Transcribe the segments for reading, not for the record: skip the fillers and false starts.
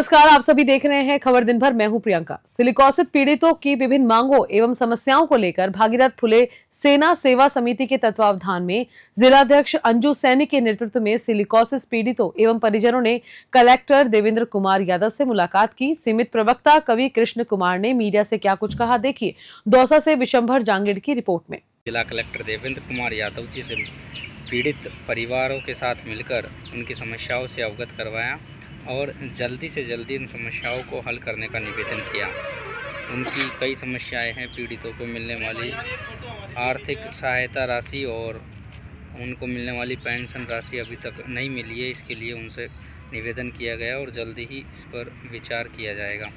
नमस्कार, आप सभी देख रहे हैं खबर दिन भर। मैं हूं प्रियंका। सिलिकोसिस पीड़ितों की विभिन्न मांगों एवं समस्याओं को लेकर भागीरथ फुले सेना सेवा समिति के तत्वावधान में जिलाध्यक्ष अंजू सैनी के नेतृत्व में सिलिकोसिस पीड़ितों एवं परिजनों ने कलेक्टर देवेंद्र कुमार यादव से मुलाकात की। सीमित प्रवक्ता कवि कृष्ण कुमार ने मीडिया से क्या कुछ कहा, देखिए दौसा से विशंभर जांगिड़ की रिपोर्ट में। जिला कलेक्टर देवेंद्र कुमार यादव जी से पीड़ित परिवारों के साथ मिलकर उनकी समस्याओं से अवगत करवाया और जल्दी से जल्दी इन समस्याओं को हल करने का निवेदन किया। उनकी कई समस्याएं हैं, पीड़ितों को मिलने वाली आर्थिक सहायता राशि और उनको मिलने वाली पेंशन राशि अभी तक नहीं मिली है। इसके लिए उनसे निवेदन किया गया और जल्दी ही इस पर विचार किया जाएगा।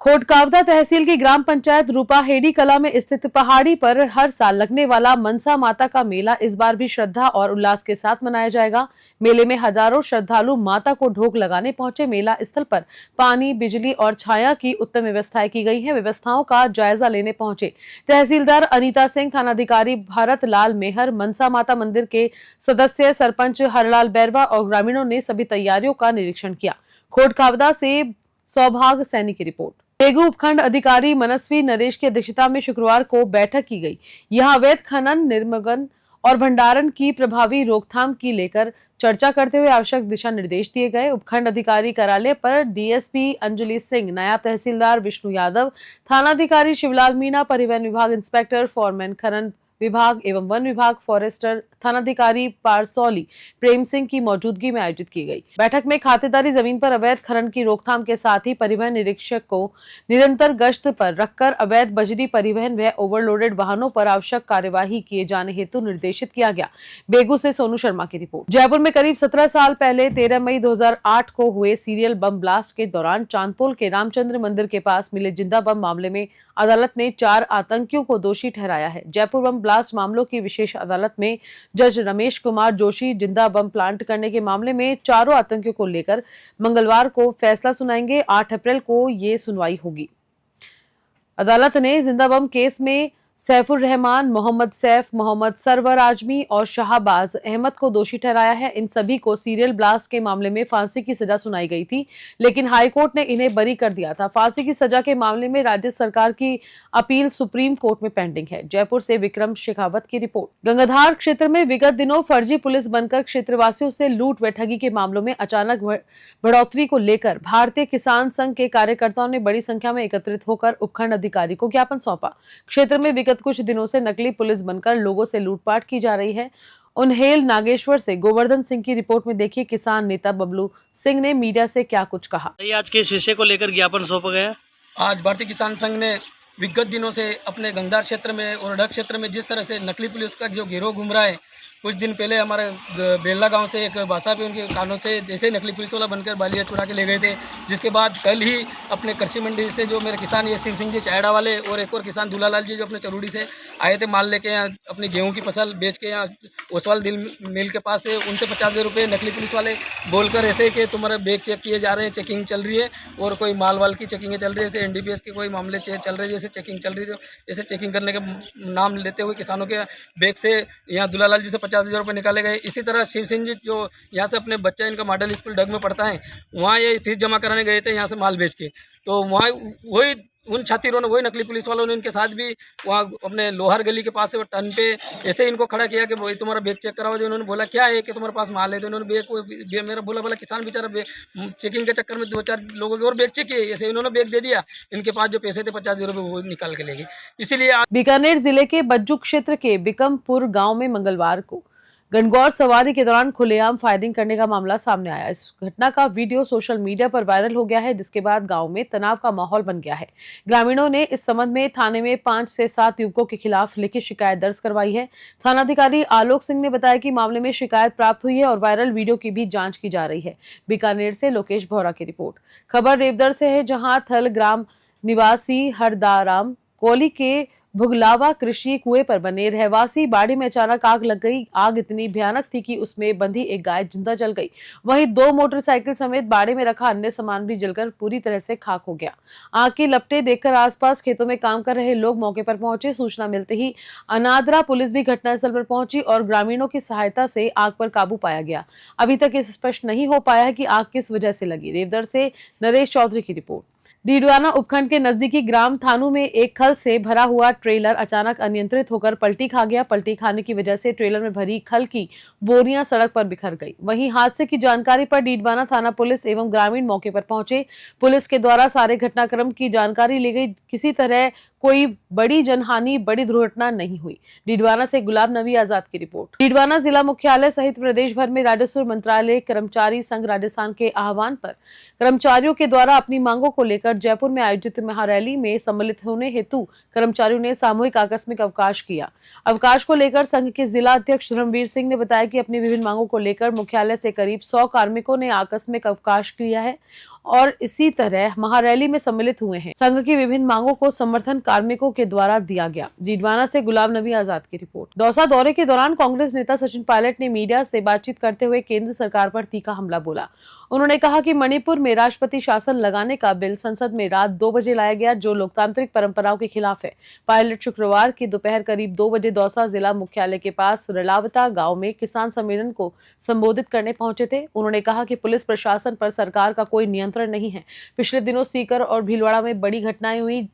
खोटकावदा तहसील की ग्राम पंचायत रूपाहेड़ी कला में स्थित पहाड़ी पर हर साल लगने वाला मनसा माता का मेला इस बार भी श्रद्धा और उल्लास के साथ मनाया जाएगा। मेले में हजारों श्रद्धालु माता को ढोक लगाने पहुंचे। मेला स्थल पर पानी, बिजली और छाया की उत्तम व्यवस्थाएं की गई हैं। व्यवस्थाओं का जायजा लेने पहुंचे तहसीलदार अनीता सिंह, थानाधिकारी भारत लाल मेहर, मनसा माता मंदिर के सदस्य सरपंच हरलाल बैरवा और ग्रामीणों ने सभी तैयारियों का निरीक्षण किया। खोटकावदा से सौभाग्य सैनी की रिपोर्ट। बेगू उपखंड अधिकारी मनस्वी नरेश की अध्यक्षता में शुक्रवार को बैठक की गई। यहां अवैध खनन, निर्मगन और भंडारण की प्रभावी रोकथाम की लेकर चर्चा करते हुए आवश्यक दिशा निर्देश दिए गए। उपखंड अधिकारी कार्यालय पर डीएसपी अंजलि सिंह, नायब तहसीलदार विष्णु यादव, थानाधिकारी शिवलाल मीणा, परिवहन विभाग इंस्पेक्टर फॉरमैन, खनन विभाग एवं वन विभाग फॉरेस्टर, थानाधिकारी पारसौली प्रेम सिंह की मौजूदगी में आयोजित की गई। बैठक में खातेदारी जमीन पर अवैध खनन की रोकथाम के साथ ही परिवहन निरीक्षक को निरंतर गश्त पर रखकर अवैध बजरी परिवहन व ओवरलोडेड वाहनों पर आवश्यक कार्यवाही किए जाने हेतु निर्देशित किया गया। बेगू से सोनू शर्मा की रिपोर्ट। जयपुर में करीब 17 साल पहले 13 मई 2008 को हुए सीरियल बम ब्लास्ट के दौरान चांदपोल के रामचंद्र मंदिर के पास मिले जिंदा बम मामले में अदालत ने 4 आतंकियों को दोषी ठहराया है। जयपुर बम ब्लास्ट मामलों की विशेष अदालत में जज रमेश कुमार जोशी जिंदा बम प्लांट करने के मामले में चारों आतंकियों को लेकर मंगलवार को फैसला सुनाएंगे। 8 अप्रैल को ये सुनवाई होगी। अदालत ने जिंदा बम केस में सैफुर रहमान, मोहम्मद सैफ, मोहम्मद सरवर आजमी और शाहबाज अहमद को दोषी ठहराया है। इन सभी को सीरियल ब्लास्ट के मामले में फांसी की सजा सुनाई गई थी, लेकिन हाईकोर्ट ने इन्हें बरी कर दिया था। फांसी की सजा के मामले में राज्य सरकार की अपील सुप्रीम कोर्ट में पेंडिंग है। जयपुर से विक्रम शेखावत की रिपोर्ट। गंगाधार क्षेत्र में विगत दिनों फर्जी पुलिस बनकर क्षेत्रवासियों से लूट व ठगी के मामलों में अचानक बढ़ोतरी को लेकर भारतीय किसान संघ के कार्यकर्ताओं ने बड़ी संख्या में एकत्रित होकर उपखंड अधिकारी को ज्ञापन सौंपा। क्षेत्र में विगत कुछ दिनों से नकली पुलिस बनकर लोगों से लूटपाट की जा रही है। उन्हेल नागेश्वर से गोवर्धन सिंह की रिपोर्ट में देखिए किसान नेता बबलू सिंह ने मीडिया से क्या कुछ कहा। आज के इस विषय को लेकर ज्ञापन सौंपा गया। आज भारतीय किसान संघ ने विगत दिनों से अपने गंगदार क्षेत्र में और डग क्षेत्र में जिस तरह से नकली पुलिस का जो गिरोह घूम रहा है, कुछ दिन पहले हमारे बेल्ला गांव से एक भाषा पे उनके कानों से ऐसे नकली पुलिस वाला बनकर बालिया चुरा के ले गए थे, जिसके बाद कल ही अपने कृषि मंडी से जो मेरे किसान ये सिंह जी चायड़ा वाले और एक और किसान दूल्हालाल जी जो अपने चरूड़ी से आए थे माल लेके यहाँ अपनी गेहूं की फसल बेच के यहाँ ओसवाल दिल मिल के पास से उनसे 50,000 रुपये नकली पुलिस वाले बोलकर ऐसे कि तुम्हारे बैग चेक किए जा रहे हैं, चेकिंग चल रही है और कोई माल वाल की चेकिंग चल रही है, ऐसे NDPS के कोई मामले चल रहे हैं, जैसे चेकिंग चल रही है, ऐसे चेकिंग करने के नाम लेते हुए किसानों के बैग से यहाँ दूल्हालाल जी से 50,000 रुपये निकाले गए। इसी तरह शिव सिंह जी जो यहाँ से अपने बच्चा इनका मॉडल स्कूल डग में पढ़ता है, वहाँ ये फीस जमा कराने गए थे यहाँ से माल बेच के, तो वहाँ वही उन छात्रों ने वही नकली पुलिस वालों ने इनके साथ भी वहाँ अपने लोहार गली के पास से टर्न पे ऐसे इनको खड़ा किया कि भाई तुम्हारा बैग चेक कराओ। जो उन्होंने बोला क्या है कि तुम्हारे पास माल है, तो उन्होंने बैग मेरा बोला किसान बेचारा चेकिंग के चक्कर में 2-4 लोगों के और बैग चेक किए, ऐसे इन्होंने बैग दे दिया, इनके पास जो पैसे थे 50,000 रुपये वो निकाल के ले गए। इसीलिए बीकानेर जिले के बज्जू क्षेत्र के बिकमपुर गांव में मंगलवार को गणगौर सवारी के दौरान खुलेआम फायरिंग करने का मामला सामने आया। इस घटना का वीडियो सोशल मीडिया पर वायरल हो गया है, जिसके बाद गांव में तनाव का माहौल बन गया है। ग्रामीणों ने इस संबंध में थाने में 5 से 7 युवकों के खिलाफ लिखित शिकायत दर्ज करवाई है। थानाधिकारी आलोक सिंह ने बताया कि मामले में शिकायत प्राप्त हुई है और वायरल वीडियो की भी जांच की जा रही है। बीकानेर से लोकेश भौरा की रिपोर्ट। खबर रेवदर से है, जहां थल ग्राम निवासी हरदाराम कोली के भुगलावा कृषि कुएं पर बने रहवासी बाड़ी में अचानक आग लग गई। आग इतनी भयानक थी कि उसमें बंधी एक गाय जिंदा जल गई। वहीं 2 मोटरसाइकिल समेत बाड़ी में रखा अन्य सामान भी जलकर पूरी तरह से खाक हो गया। आग की लपटें देखकर आसपास खेतों में काम कर रहे लोग मौके पर पहुंचे। सूचना मिलते ही अनादरा पुलिस भी घटनास्थल पर पहुंची और ग्रामीणों की सहायता से आग पर काबू पाया गया। अभी तक ये स्पष्ट नहीं हो पाया है कि आग किस वजह से लगी। रेवदर से नरेश चौधरी की रिपोर्ट। डीडवाना उपखंड के नजदीकी ग्राम थानू में एक खल से भरा हुआ ट्रेलर अचानक अनियंत्रित होकर पलटी खा गया। पलटी खाने की वजह से ट्रेलर में भरी खल की बोरियां सड़क पर बिखर गई। वहीं हादसे की जानकारी पर डीडवाना थाना पुलिस एवं ग्रामीण मौके पर पहुंचे। पुलिस के द्वारा सारे घटनाक्रम की जानकारी ली गई। किसी तरह कोई बड़ी जनहानि, बड़ी दुर्घटना नहीं हुई। डीडवाना से गुलाब नबी आजाद की रिपोर्ट। डीडवाना जिला मुख्यालय सहित प्रदेश भर में राजस्व मंत्रालय कर्मचारी संघ राजस्थान के आह्वान पर कर्मचारियों के द्वारा अपनी मांगों को लेकर जयपुर में आयोजित महारैली में सम्मिलित होने हेतु कर्मचारियों ने सामूहिक आकस्मिक अवकाश किया। अवकाश को लेकर संघ के जिला अध्यक्ष धर्मवीर सिंह ने बताया कि अपनी विभिन्न मांगों को लेकर मुख्यालय से करीब 100 कार्मिकों ने आकस्मिक अवकाश किया है और इसी तरह महारैली में सम्मिलित हुए हैं। संघ की विभिन्न मांगों को समर्थन कार्मिकों के द्वारा दिया गया। डीडवाना से गुलाब नबी आजाद की रिपोर्ट। दौसा दौरे के दौरान कांग्रेस नेता सचिन पायलट ने मीडिया से बातचीत करते हुए केंद्र सरकार पर तीखा हमला बोला। उन्होंने कहा कि मणिपुर में राष्ट्रपति शासन लगाने का बिल संसद में रात 2 बजे लाया गया, जो लोकतांत्रिक परंपराओं के खिलाफ है। पायलट शुक्रवार की दोपहर करीब 2 बजे दौसा जिला मुख्यालय के पास रलावता गांव में किसान सम्मेलन को संबोधित करने पहुंचे थे। उन्होंने कहा कि पुलिस प्रशासन पर सरकार का कोई नियंत्रण नहीं है। पिछले दिनों सीकर और भीलवाड़ा में बड़ी घटनाएं हुई।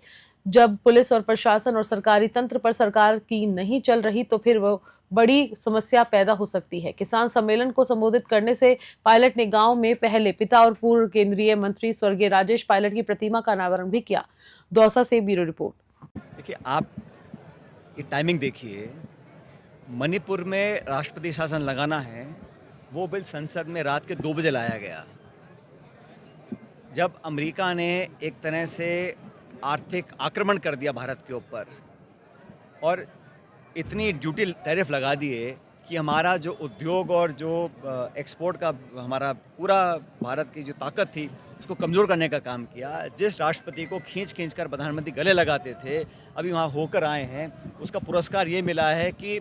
जब पुलिस और प्रशासन और सरकारी तंत्र पर सरकार की नहीं चल रही तो फिर वो बड़ी समस्या पैदा हो सकती है। किसान सम्मेलन को संबोधित करने से पायलट ने गांव में पहले पिता और पूर्व केंद्रीय मंत्री स्वर्गीय राजेश पायलट की प्रतिमा का अनावरण भी किया। दौसा से ब्यूरो रिपोर्ट। देखिए, आप ये टाइमिंग देखिए, मणिपुर में राष्ट्रपति शासन लगाना है, वो बिल संसद में रात के 2 बजे लाया गया। जब अमेरिका ने एक तरह से आर्थिक आक्रमण कर दिया भारत के ऊपर और इतनी ड्यूटी टैरिफ लगा दिए कि हमारा जो उद्योग और जो एक्सपोर्ट का हमारा पूरा भारत की जो ताकत थी उसको कमज़ोर करने का काम किया। जिस राष्ट्रपति को खींच कर प्रधानमंत्री गले लगाते थे, अभी वहाँ होकर आए हैं, उसका पुरस्कार ये मिला है कि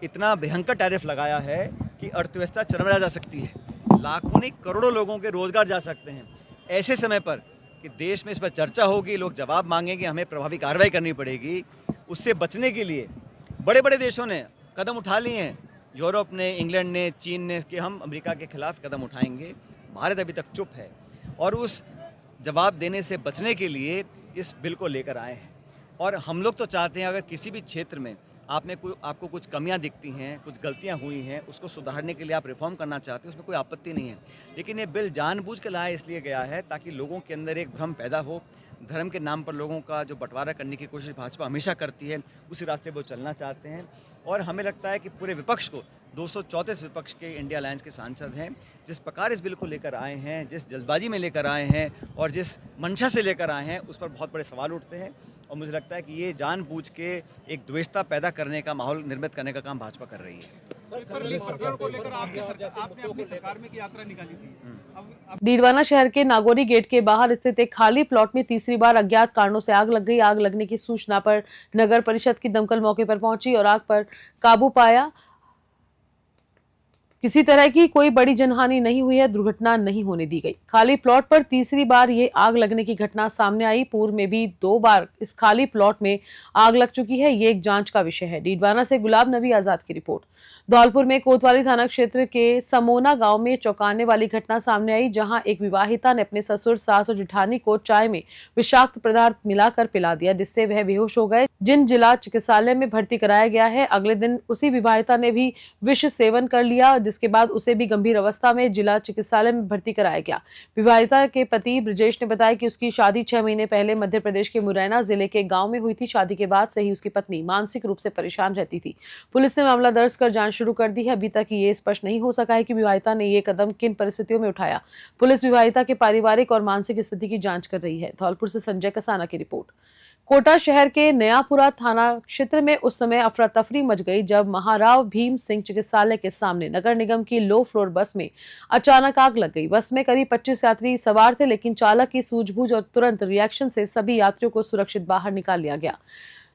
इतना भयंकर टैरिफ लगाया है कि अर्थव्यवस्था चरमरा जा सकती है, लाखों नहीं करोड़ों लोगों के रोजगार जा सकते हैं। ऐसे समय पर कि देश में इस पर चर्चा होगी, लोग जवाब मांगेंगे, हमें प्रभावी कार्रवाई करनी पड़ेगी। उससे बचने के लिए बड़े बड़े देशों ने कदम उठा लिए हैं। यूरोप ने, इंग्लैंड ने, चीन ने, कि हम अमेरिका के खिलाफ कदम उठाएंगे। भारत अभी तक चुप है और उस जवाब देने से बचने के लिए इस बिल को लेकर आए हैं। और हम लोग तो चाहते हैं अगर किसी भी क्षेत्र में आपको कुछ कमियां दिखती हैं, कुछ गलतियां हुई हैं, उसको सुधारने के लिए आप रिफॉर्म करना चाहते हैं, उसमें कोई आपत्ति नहीं है। लेकिन ये बिल जानबूझ के लाया इसलिए गया है ताकि लोगों के अंदर एक भ्रम पैदा हो। धर्म के नाम पर लोगों का जो बंटवारा करने की कोशिश भाजपा हमेशा करती है, उसी रास्ते वो चलना चाहते हैं। और हमें लगता है कि पूरे विपक्ष को 234 विपक्ष के इंडिया अलायंस के सांसद हैं, जिस प्रकार इस बिल को लेकर आए हैं, जिस जल्दबाजी में लेकर आए हैं और जिस मंशा से लेकर आए हैं, उस पर बहुत बड़े सवाल उठते हैं। और मुझे लगता है कि ये जानबूझ के एक द्वेषता पैदा करने का माहौल निर्मित करने का काम भाजपा कर रही है। डीडवाना शहर के नागौरी गेट के बाहर स्थित एक खाली प्लॉट में तीसरी बार अज्ञात कारणों से आग लग गई। आग लगने की सूचना पर नगर परिषद की दमकल मौके पर पहुंची और आग पर काबू पाया। किसी तरह की कोई बड़ी जनहानि नहीं हुई है, दुर्घटना नहीं होने दी गई। खाली प्लॉट पर तीसरी बार ये आग लगने की घटना सामने आई। पूर्व में भी 2 बार इस खाली प्लॉट में आग लग चुकी है। ये एक जांच का विषय है। डीडवाना से गुलाब नबी आजाद की रिपोर्ट। धौलपुर में कोतवाली थाना क्षेत्र के समोना गांव में चौंकाने वाली घटना सामने आई, जहां एक विवाहिता ने अपने ससुर, सास और जेठानी को चाय में विषाक्त पदार्थ मिलाकर पिला दिया, जिससे वह बेहोश हो गए, जिन जिला चिकित्सालय में भर्ती कराया गया है। अगले दिन उसी विवाहिता ने भी विष सेवन कर लिया, जिसके बाद उसे भी गंभीर अवस्था में जिला चिकित्सालय में भर्ती कराया गया। विवाहिता के पति ब्रजेश ने बताया कि उसकी शादी 6 महीने पहले मध्य प्रदेश के मुरैना जिले के गाँव में हुई थी। शादी के बाद से ही उसकी पत्नी मानसिक रूप से परेशान रहती थी। पुलिस ने मामला दर्ज कर जांच शुरू कर दी है। अभी तक ये स्पष्ट नहीं हो सका है कि विवाहिता ने ये कदम किन परिस्थितियों में उठाया। पुलिस विवाहिता के पारिवारिक और मानसिक स्थिति की जांच कर रही है। धौलपुर से संजय कसाना की रिपोर्ट। कोटा शहर के नयापुरा थाना क्षेत्र में उस समय अफरा तफरी मच गई जब महाराव भीम सिंह चिकित्सालय के सामने नगर निगम की लो फ्लोर बस में अचानक आग लग गई। बस में करीब 25 यात्री सवार थे, लेकिन चालक की सूझबूझ और तुरंत रिएक्शन से सभी यात्रियों को सुरक्षित बाहर निकाल लिया गया।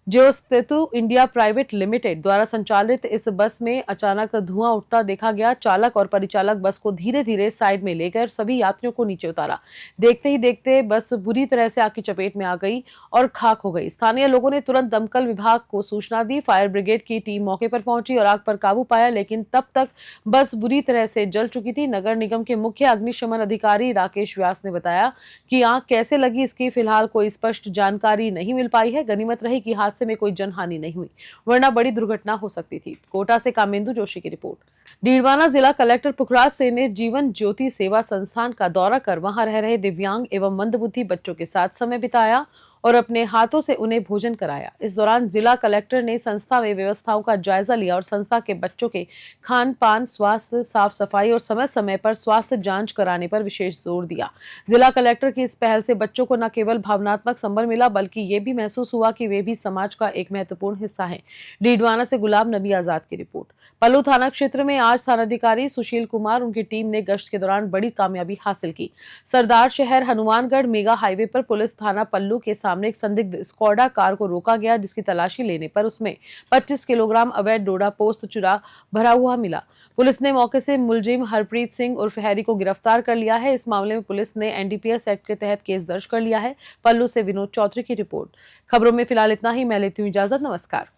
जियोसेतु इंडिया प्राइवेट लिमिटेड द्वारा संचालित इस बस में अचानक धुआं उठता देखा गया। चालक और परिचालक बस को धीरे धीरे साइड में लेकर सभी यात्रियों को नीचे उतारा। देखते ही देखते बस बुरी तरह से आग की चपेट में आ गई और खाक हो गई। स्थानीय लोगों ने तुरंत दमकल विभाग को सूचना दी। फायर ब्रिगेड की टीम मौके पर पहुंची और आग पर काबू पाया, लेकिन तब तक बस बुरी तरह से जल चुकी थी। नगर निगम के मुख्य अग्निशमन अधिकारी राकेश व्यास ने बताया कि आग कैसे लगी इसकी फिलहाल कोई स्पष्ट जानकारी नहीं मिल पाई है। गनीमत रही कि हादसे में कोई जनहानि नहीं हुई, वरना बड़ी दुर्घटना हो सकती थी। कोटा से कामेंदु जोशी की रिपोर्ट। डीडवाना जिला कलेक्टर पुखराज सिंह ने जीवन ज्योति सेवा संस्थान का दौरा कर वहां रह रहे दिव्यांग एवं मंदबुद्धि बच्चों के साथ समय बिताया और अपने हाथों से उन्हें भोजन कराया। इस दौरान जिला कलेक्टर ने संस्था में व्यवस्थाओं का जायजा लिया और संस्था के बच्चों के खान पान, स्वास्थ्य, साफ सफाई और समय समय पर स्वास्थ्य जांच कराने पर विशेष जोर दिया। जिला कलेक्टर की इस पहल से बच्चों को न केवल भावनात्मक संबल मिला, बल्कि ये भी महसूस हुआ कि वे भी समाज का एक महत्वपूर्ण हिस्सा हैं। डीडवाना से गुलाब नबी आजाद की रिपोर्ट। पल्लू थाना क्षेत्र में आज थानाधिकारी सुशील कुमार उनकी टीम ने गश्त के दौरान बड़ी कामयाबी हासिल की। सरदार शहर हनुमानगढ़ मेगा हाईवे पर पुलिस थाना पल्लू के सामने एक संदिग्ध स्कॉडा कार को रोका गया, जिसकी तलाशी लेने पर उसमें 25 किलोग्राम अवैध डोडा पोस्त चुरा भरा हुआ मिला। पुलिस ने मौके से मुलजिम हरप्रीत सिंह उर्फ हैरी को गिरफ्तार कर लिया है। इस मामले में पुलिस ने एनडीपीएस एक्ट के तहत केस दर्ज कर लिया है। पल्लू से विनोद चौधरी की रिपोर्ट। खबरों में फिलहाल इतना ही। मैं लेती हूँ इजाजत। नमस्कार।